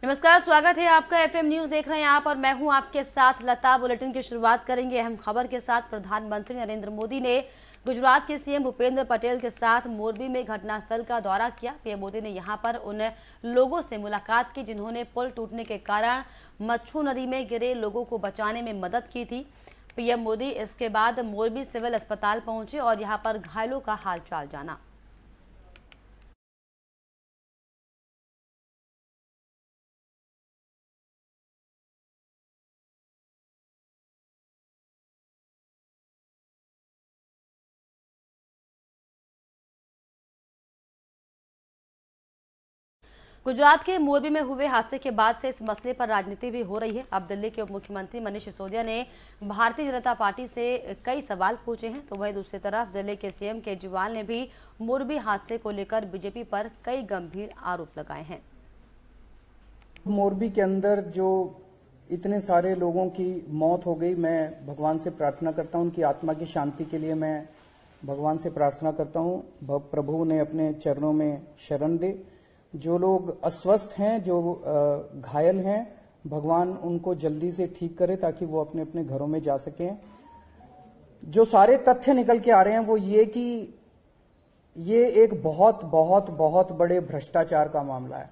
नमस्कार, स्वागत है आपका। एफएम न्यूज देख रहे हैं आप और मैं हूं आपके साथ लता। बुलेटिन की शुरुआत करेंगे अहम खबर के साथ। प्रधानमंत्री नरेंद्र मोदी ने गुजरात के सीएम भूपेंद्र पटेल के साथ मोरबी में घटनास्थल का दौरा किया। पीएम मोदी ने यहां पर उन लोगों से मुलाकात की जिन्होंने पुल टूटने के कारण मच्छू नदी में गिरे लोगों को बचाने में मदद की थी। पीएम मोदी इसके बाद मोरबी सिविल अस्पताल पहुंचे और यहाँ पर घायलों का हालचाल जाना। गुजरात के मोरबी में हुए हादसे के बाद से इस मसले पर राजनीति भी हो रही है। अब दिल्ली के उप मुख्यमंत्री मनीष सिसोदिया ने भारतीय जनता पार्टी से कई सवाल पूछे हैं, तो वहीं दूसरी तरफ दिल्ली के सीएम केजरीवाल ने भी मोरबी हादसे को लेकर बीजेपी पर कई गंभीर आरोप लगाए हैं। मोरबी के अंदर जो इतने सारे लोगों की मौत हो गई, मैं भगवान से प्रार्थना करता हूं, उनकी आत्मा की शांति के लिए मैं भगवान से प्रार्थना करता हूं, प्रभु ने अपने चरणों में शरण दे। जो लोग अस्वस्थ हैं, जो घायल हैं, भगवान उनको जल्दी से ठीक करे ताकि वो अपने अपने घरों में जा सकें। जो सारे तथ्य निकल के आ रहे हैं वो ये कि ये एक बहुत बहुत बहुत बड़े भ्रष्टाचार का मामला है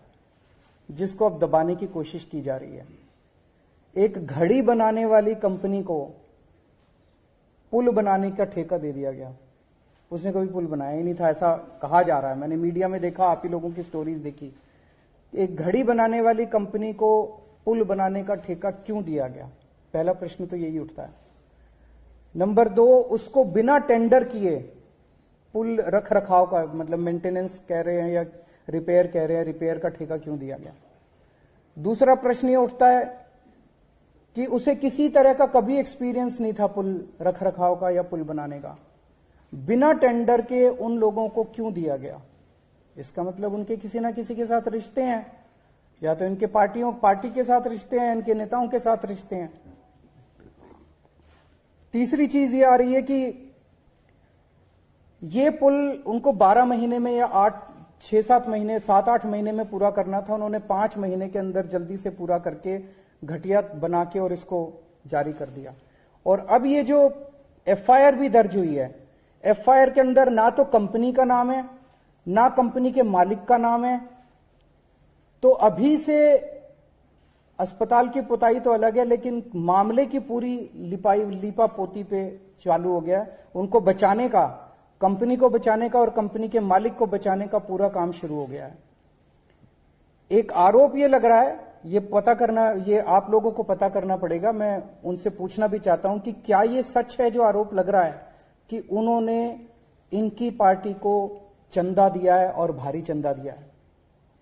जिसको अब दबाने की कोशिश की जा रही है। एक घड़ी बनाने वाली कंपनी को पुल बनाने का ठेका दे दिया गया। उसने कभी पुल बनाया ही नहीं था, ऐसा कहा जा रहा है। मैंने मीडिया में देखा, आप ही लोगों की स्टोरीज देखी। एक घड़ी बनाने वाली कंपनी को पुल बनाने का ठेका क्यों दिया गया? पहला प्रश्न तो यही उठता है। नंबर 2, उसको बिना टेंडर किए पुल रख रखाव का, मतलब मेंटेनेंस कह रहे हैं या रिपेयर कह रहे हैं, रिपेयर का ठेका क्यों दिया गया? दूसरा प्रश्न यह उठता है कि उसे किसी तरह का कभी एक्सपीरियंस नहीं था पुल रख रखाव का या पुल बनाने का। बिना टेंडर के उन लोगों को क्यों दिया गया? इसका मतलब उनके किसी ना किसी के साथ रिश्ते हैं, या तो इनके पार्टी के साथ रिश्ते हैं, इनके नेताओं के साथ रिश्ते हैं। तीसरी चीज ये आ रही है कि ये पुल उनको 12 महीने में या 6-7 महीने 7-8 महीने में पूरा करना था। उन्होंने 5 महीने के अंदर जल्दी से पूरा करके घटिया बना के और इसको जारी कर दिया। और अब ये जो एफआईआर भी दर्ज हुई है, एफआईआर के अंदर ना तो कंपनी का नाम है, ना कंपनी के मालिक का नाम है। तो अभी से अस्पताल की पुताई तो अलग है, लेकिन मामले की पूरी लीपा पोती पे चालू हो गया। उनको बचाने का, कंपनी को बचाने का और कंपनी के मालिक को बचाने का पूरा काम शुरू हो गया है। एक आरोप ये लग रहा है, ये आप लोगों को पता करना पड़ेगा। मैं उनसे पूछना भी चाहता हूं कि क्या ये सच है जो आरोप लग रहा है कि उन्होंने इनकी पार्टी को चंदा दिया है और भारी चंदा दिया है,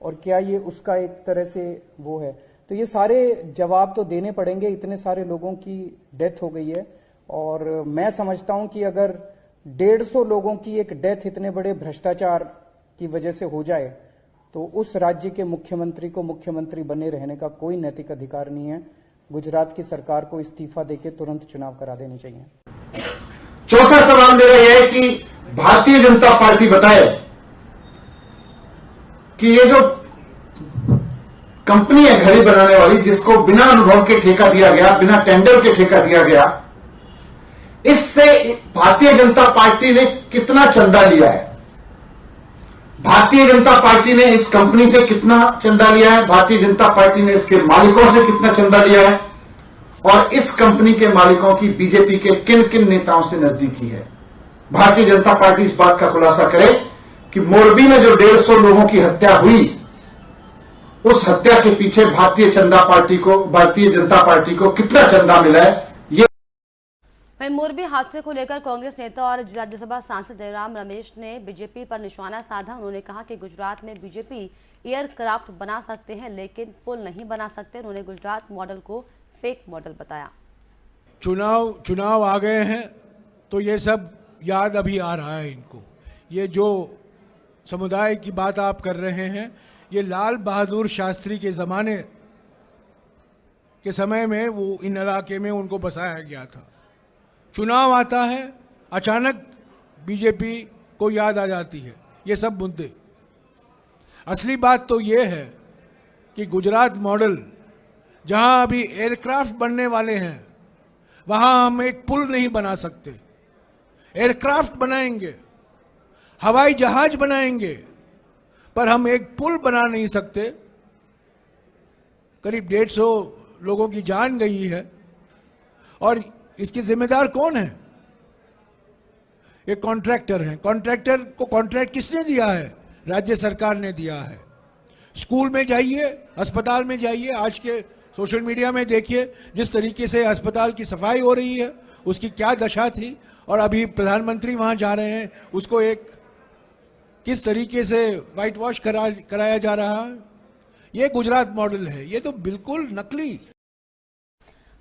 और क्या ये उसका एक तरह से वो है? तो ये सारे जवाब तो देने पड़ेंगे। इतने सारे लोगों की डेथ हो गई है और मैं समझता हूं कि अगर 150 लोगों की एक डेथ इतने बड़े भ्रष्टाचार की वजह से हो जाए तो उस राज्य के मुख्यमंत्री को मुख्यमंत्री बने रहने का कोई नैतिक अधिकार नहीं है। गुजरात की सरकार को इस्तीफा देकर तुरंत चुनाव करा देने चाहिए। चौथा सवाल मेरा यह है कि भारतीय जनता पार्टी बताए कि ये जो कंपनी है घड़ी बनाने वाली, जिसको बिना अनुभव के ठेका दिया गया, बिना टेंडर के ठेका दिया गया, इससे भारतीय जनता पार्टी ने कितना चंदा लिया है? भारतीय जनता पार्टी ने इस कंपनी से कितना चंदा लिया है? भारतीय जनता पार्टी ने इसके मालिकों से कितना चंदा लिया है? और इस कंपनी के मालिकों की बीजेपी के किन किन नेताओं से नजदीकी है? भारतीय जनता पार्टी इस बात का खुलासा करे कि मोरबी में जो 150 लोगों की हत्या हुई, उस हत्या के पीछे भारतीय जनता पार्टी को कितना चंदा मिला है। वहीं मोरबी हादसे को लेकर कांग्रेस नेता और राज्यसभा सांसद जयराम रमेश ने बीजेपी पर निशाना साधा। उन्होंने कहा कि गुजरात में बीजेपी एयरक्राफ्ट बना सकते हैं लेकिन पुल नहीं बना सकते। उन्होंने गुजरात मॉडल को फेक मॉडल बताया। चुनाव आ गए हैं तो ये सब याद अभी आ रहा है इनको। ये जो समुदाय की बात आप कर रहे हैं, ये लाल बहादुर शास्त्री के ज़माने के समय में वो इन इलाके में उनको बसाया गया था। चुनाव आता है, अचानक बीजेपी को याद आ जाती है ये सब मुद्दे। असली बात तो ये है कि गुजरात मॉडल, जहां अभी एयरक्राफ्ट बनने वाले हैं, वहां हम एक पुल नहीं बना सकते। एयरक्राफ्ट बनाएंगे, हवाई जहाज बनाएंगे, पर हम एक पुल बना नहीं सकते। करीब 150 लोगों की जान गई है, और इसके जिम्मेदार कौन है? ये कॉन्ट्रैक्टर हैं। कॉन्ट्रैक्टर को कॉन्ट्रैक्ट किसने दिया है? राज्य सरकार ने दिया है। स्कूल में जाइए, अस्पताल में जाइए, आज के सोशल मीडिया में देखिए जिस तरीके से अस्पताल की सफाई हो रही है, उसकी क्या दशा थी, और अभी प्रधानमंत्री वहां जा रहे हैं, उसको एक किस तरीके से वाइट वॉश कराया जा रहा है। ये गुजरात मॉडल है, ये तो बिल्कुल नकली।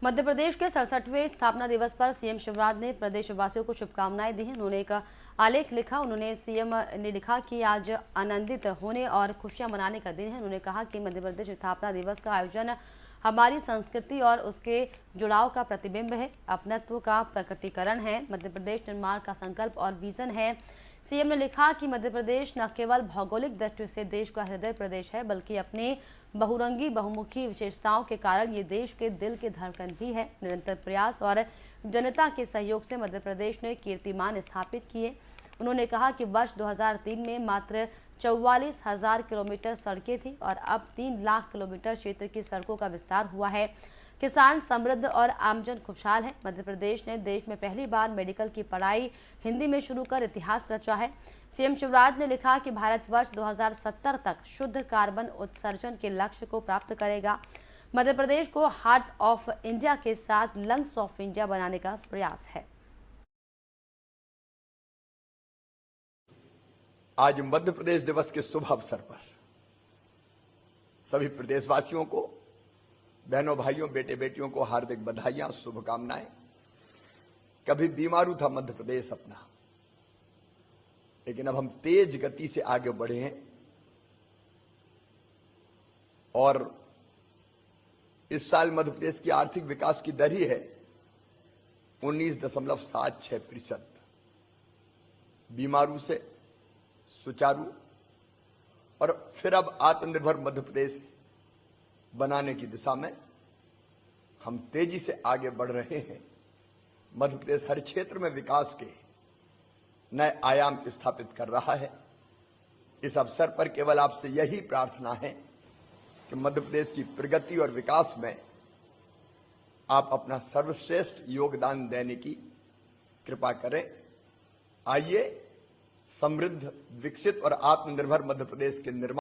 मध्य प्रदेश के 67वें स्थापना दिवस पर सीएम शिवराज ने प्रदेशवासियों को शुभकामनाएं दी हैं। उन्होंने एक आलेख लिखा। उन्होंने सीएम ने लिखा कि आज आनंदित होने और खुशियां मनाने का दिन है। उन्होंने कहा कि मध्य प्रदेश स्थापना दिवस का आयोजन हमारी संस्कृति और उसके जुड़ाव का प्रतिबिंब है, अपनत्व का प्रकटीकरण है, मध्य प्रदेश निर्माण का संकल्प और विजन है। सीएम ने लिखा कि मध्य प्रदेश न केवल भौगोलिक दृष्टि से देश का हृदय प्रदेश है, बल्कि अपने बहुरंगी बहुमुखी विशेषताओं के कारण ये देश के दिल की धड़कन भी है। निरंतर प्रयास और जनता के सहयोग से मध्य प्रदेश ने कीर्तिमान स्थापित किए। उन्होंने कहा कि वर्ष 2003 में मात्र 44,000 किलोमीटर सड़कें थी और अब 3 लाख किलोमीटर क्षेत्र की सड़कों का विस्तार हुआ है। किसान समृद्ध और आमजन खुशहाल है। मध्य प्रदेश ने देश में पहली बार मेडिकल की पढ़ाई हिंदी में शुरू कर इतिहास रचा है। सीएम शिवराज ने लिखा कि भारत वर्ष 2070 तक शुद्ध कार्बन उत्सर्जन के लक्ष्य को प्राप्त करेगा। मध्य प्रदेश को हार्ट ऑफ इंडिया के साथ लंग्स ऑफ इंडिया बनाने का प्रयास है। आज मध्य प्रदेश दिवस के शुभ अवसर पर सभी प्रदेशवासियों को, बहनों भाइयों, बेटे बेटियों को हार्दिक बधाइयां, शुभकामनाएं। कभी बीमारू था मध्य प्रदेश अपना, लेकिन अब हम तेज गति से आगे बढ़े हैं और इस साल मध्य प्रदेश की आर्थिक विकास की दर ही है 19.76%। बीमारू से सुचारू और फिर अब आत्मनिर्भर मध्य प्रदेश बनाने की दिशा में हम तेजी से आगे बढ़ रहे हैं। मध्य प्रदेश हर क्षेत्र में विकास के नए आयाम स्थापित कर रहा है। इस अवसर पर केवल आपसे यही प्रार्थना है कि मध्य प्रदेश की प्रगति और विकास में आप अपना सर्वश्रेष्ठ योगदान देने की कृपा करें। आइए समृद्ध, विकसित और आत्मनिर्भर मध्य प्रदेश के निर्माण